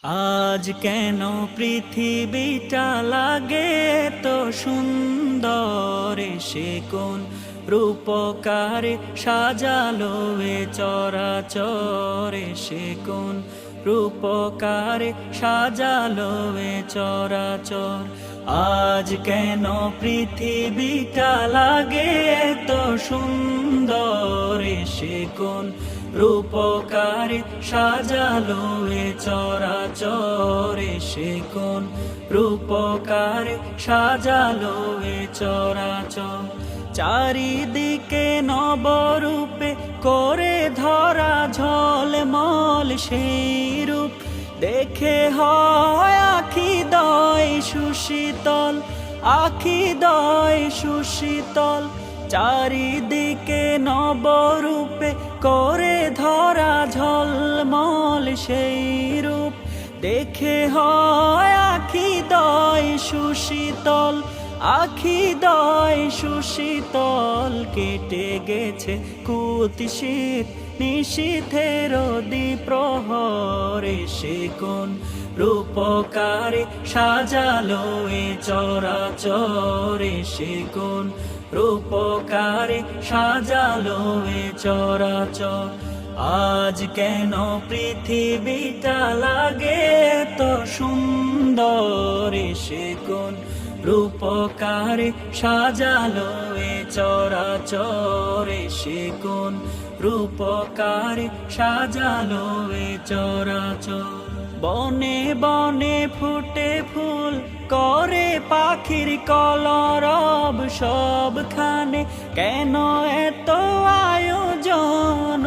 আজ কেন পৃথিবীটা লাগে তো সুন্দর, সে কোন রূপকারে সাজালো এ চরাচরে, সে কোন রূপকারে সাজালো এ চরাচর। আজ কেন পৃথিবীটা লাগে তো সুন্দর, সে কোন রূপকারে সাজালো এ চরাচরে, সে কোন রূপকারে সাজালো এ চরাচর। চারিদিকে নবরূপে করে ধরা ঝলমল সেই রূপ দেখে হয় আখি দয় সুশীতল, আখি দয় সুশীতল। চারিদিকে নবরূপে করে ধরা ঝলমল সেই রূপ দেখে হয় আখি দয় সুশীতল, আখি দয় সুশীতল। কেটে গেছে কুৎসিত নিশীথের দ্বিপ্রহরে, সে কোন রূপকারে সাজালো এ চরাচরে, সে কোন রূপকারে সাজালো এ চরাচর। আজ কেন পৃথিবীটা লাগে তো সুন্দর, সে কোন রূপকারে সাজালো এ চরাচরে, সে কোন রূপকারে সাজালো এ চরাচর। বনে বনে ফুটে ফুল করে পাখির কলরব, সবখানে কেন এত আয়োজন